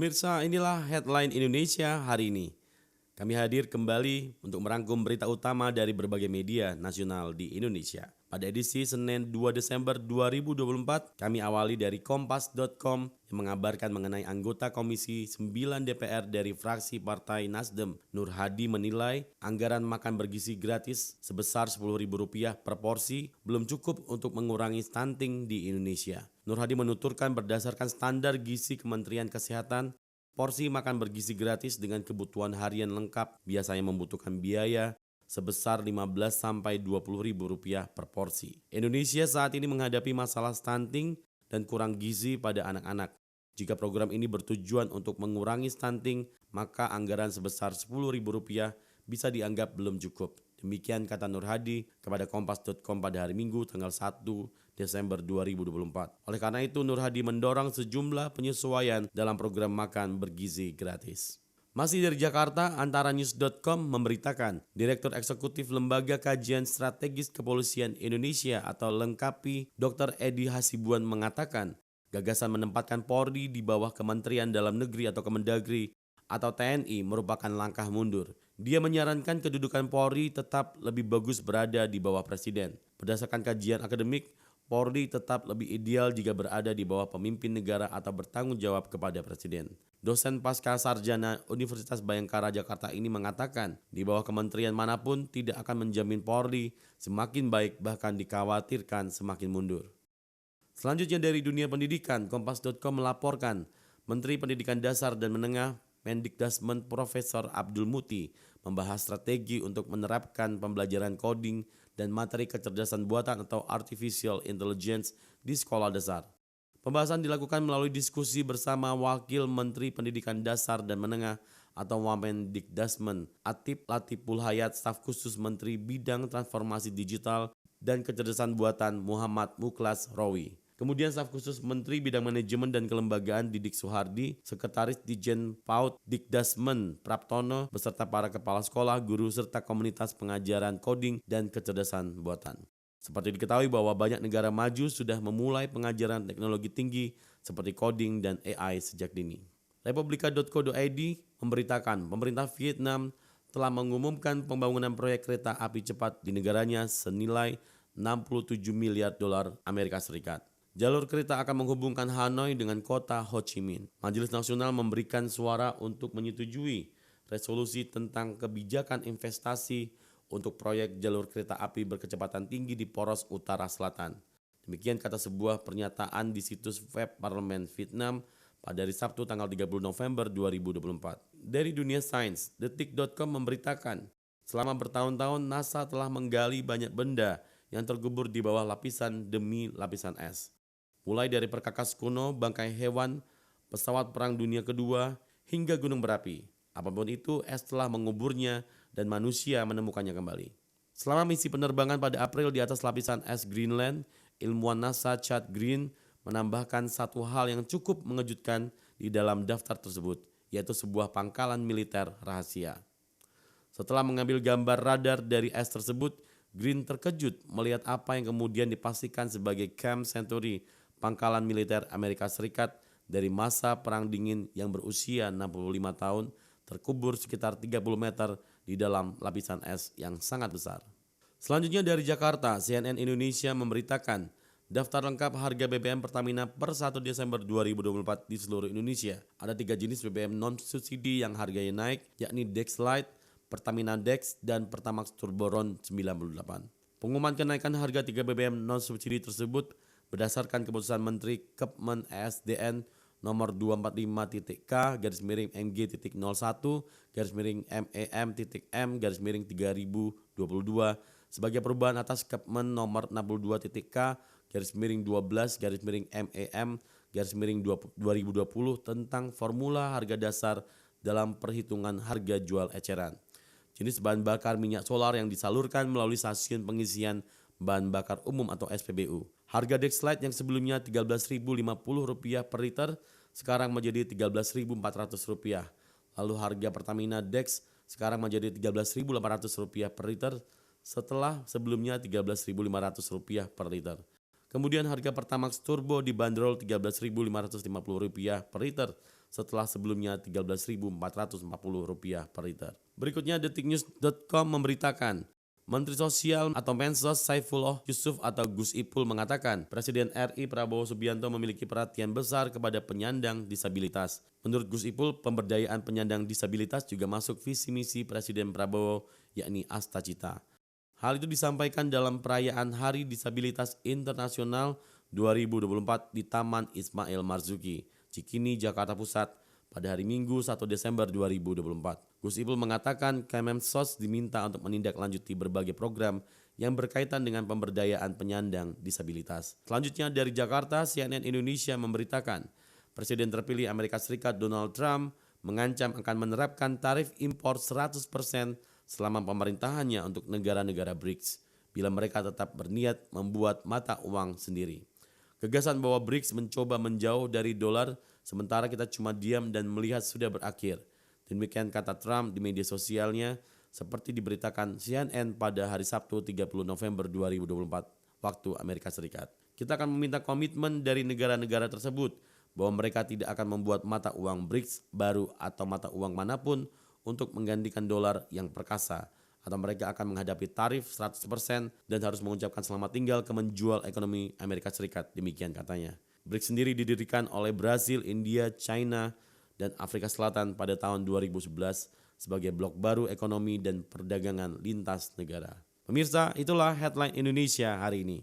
Pemirsa, inilah headline Indonesia hari ini. Kami hadir kembali untuk merangkum berita utama dari berbagai media nasional di Indonesia. Pada edisi Senin 2 Desember 2024, kami awali dari kompas.com yang mengabarkan mengenai anggota Komisi 9 DPR dari fraksi Partai Nasdem, Nur Hadi menilai anggaran makan bergizi gratis sebesar Rp10.000 per porsi belum cukup untuk mengurangi stunting di Indonesia. Nur Hadi menuturkan berdasarkan standar gizi Kementerian Kesehatan, porsi makan bergizi gratis dengan kebutuhan harian lengkap biasanya membutuhkan biaya sebesar Rp15.000-Rp20.000 per porsi. Indonesia saat ini menghadapi masalah stunting dan kurang gizi pada anak-anak. Jika program ini bertujuan untuk mengurangi stunting, maka anggaran sebesar Rp10.000 bisa dianggap belum cukup. Demikian kata Nur Hadi kepada kompas.com pada hari Minggu tanggal 1 Desember 2024. Oleh karena itu, Nur Hadi mendorong sejumlah penyesuaian dalam program makan bergizi gratis. Masih dari Jakarta, antaranews.com memberitakan Direktur Eksekutif Lembaga Kajian Strategis Kepolisian Indonesia atau Lengkapi Dr. Edi Hasibuan mengatakan gagasan menempatkan Polri di bawah Kementerian Dalam Negeri atau Kemendagri atau TNI merupakan langkah mundur. Dia menyarankan kedudukan Polri tetap lebih bagus berada di bawah Presiden. Berdasarkan kajian akademik, Polri tetap lebih ideal jika berada di bawah pemimpin negara atau bertanggung jawab kepada Presiden. Dosen pasca sarjana Universitas Bhayangkara Jakarta ini mengatakan, di bawah kementerian manapun tidak akan menjamin Polri semakin baik, bahkan dikhawatirkan semakin mundur. Selanjutnya dari dunia pendidikan, Kompas.com melaporkan Menteri Pendidikan Dasar dan Menengah Mendikdasmen Profesor Abdul Muti membahas strategi untuk menerapkan pembelajaran coding dan materi kecerdasan buatan atau artificial intelligence di sekolah dasar. Pembahasan dilakukan melalui diskusi bersama Wakil Menteri Pendidikan Dasar dan Menengah atau Wamendikdasmen Atif Latiful Hayat, staf khusus Menteri Bidang Transformasi Digital dan Kecerdasan Buatan Muhammad Muklas Rowi. Kemudian staf khusus Menteri Bidang Manajemen dan Kelembagaan Didik Suhardi, Sekretaris Dijen PAUD Dikdasmen Praptono, beserta para kepala sekolah, guru, serta komunitas pengajaran coding dan kecerdasan buatan. Seperti diketahui bahwa banyak negara maju sudah memulai pengajaran teknologi tinggi seperti coding dan AI sejak dini. Republika.co.id memberitakan pemerintah Vietnam telah mengumumkan pembangunan proyek kereta api cepat di negaranya senilai $67 miliar Amerika Serikat. Jalur kereta akan menghubungkan Hanoi dengan kota Ho Chi Minh. Majelis Nasional memberikan suara untuk menyetujui resolusi tentang kebijakan investasi untuk proyek jalur kereta api berkecepatan tinggi di poros utara selatan. Demikian kata sebuah pernyataan di situs web Parlemen Vietnam pada hari Sabtu tanggal 30 November 2024. Dari dunia sains, detik.com memberitakan selama bertahun-tahun NASA telah menggali banyak benda yang terkubur di bawah lapisan demi lapisan es. Mulai dari perkakas kuno, bangkai hewan, pesawat Perang Dunia Kedua, hingga gunung berapi. Apapun itu, es telah menguburnya dan manusia menemukannya kembali. Selama misi penerbangan pada April di atas lapisan es Greenland, ilmuwan NASA Chad Green menambahkan satu hal yang cukup mengejutkan di dalam daftar tersebut, yaitu sebuah pangkalan militer rahasia. Setelah mengambil gambar radar dari es tersebut, Green terkejut melihat apa yang kemudian dipastikan sebagai Camp Century, pangkalan militer Amerika Serikat dari masa Perang Dingin yang berusia 65 tahun, terkubur sekitar 30 meter di dalam lapisan es yang sangat besar. Selanjutnya dari Jakarta, CNN Indonesia memberitakan daftar lengkap harga BBM Pertamina per 1 Desember 2024 di seluruh Indonesia. Ada 3 jenis BBM non-subsidi yang harganya naik, yakni Dex Lite, Pertamina Dex, dan Pertamax Turboron 98. Pengumuman kenaikan harga 3 BBM non-subsidi tersebut berdasarkan keputusan Menteri Kepmen ESDN nomor 245.K/ME/M.M/3022 sebagai perubahan atas Kepmen nomor 62.K/12-MEM/2020 tentang formula harga dasar dalam perhitungan harga jual eceran. Jenis bahan bakar minyak solar yang disalurkan melalui stasiun pengisian bahan bakar umum atau SPBU. Harga Dexlite yang sebelumnya Rp13.050 per liter sekarang menjadi Rp13.400. Lalu harga Pertamina Dex sekarang menjadi Rp13.800 per liter setelah sebelumnya Rp13.500 per liter. Kemudian harga Pertamax Turbo dibanderol Rp13.550 per liter setelah sebelumnya Rp13.440 per liter. Berikutnya detiknews.com memberitakan, Menteri Sosial atau Mensos Saifullah Yusuf atau Gus Ipul mengatakan Presiden RI Prabowo Subianto memiliki perhatian besar kepada penyandang disabilitas. Menurut Gus Ipul, pemberdayaan penyandang disabilitas juga masuk visi misi Presiden Prabowo, yakni Asta Cita. Hal itu disampaikan dalam perayaan Hari Disabilitas Internasional 2024 di Taman Ismail Marzuki, Cikini, Jakarta Pusat pada hari Minggu 1 Desember 2024. Gus Ipul mengatakan Kemensos diminta untuk menindaklanjuti berbagai program yang berkaitan dengan pemberdayaan penyandang disabilitas. Selanjutnya dari Jakarta, CNN Indonesia memberitakan Presiden terpilih Amerika Serikat Donald Trump mengancam akan menerapkan tarif impor 100% selama pemerintahannya untuk negara-negara BRICS bila mereka tetap berniat membuat mata uang sendiri. Gagasan bahwa BRICS mencoba menjauh dari dolar sementara kita cuma diam dan melihat sudah berakhir. Demikian kata Trump di media sosialnya seperti diberitakan CNN pada hari Sabtu 30 November 2024 waktu Amerika Serikat. Kita akan meminta komitmen dari negara-negara tersebut bahwa mereka tidak akan membuat mata uang BRICS baru atau mata uang manapun untuk menggantikan dolar yang perkasa, atau mereka akan menghadapi tarif 100% dan harus mengucapkan selamat tinggal ke menjual ekonomi Amerika Serikat, demikian katanya. BRICS sendiri didirikan oleh Brasil, India, China, dan Afrika Selatan pada tahun 2011 sebagai blok baru ekonomi dan perdagangan lintas negara. Pemirsa, itulah headline Indonesia hari ini.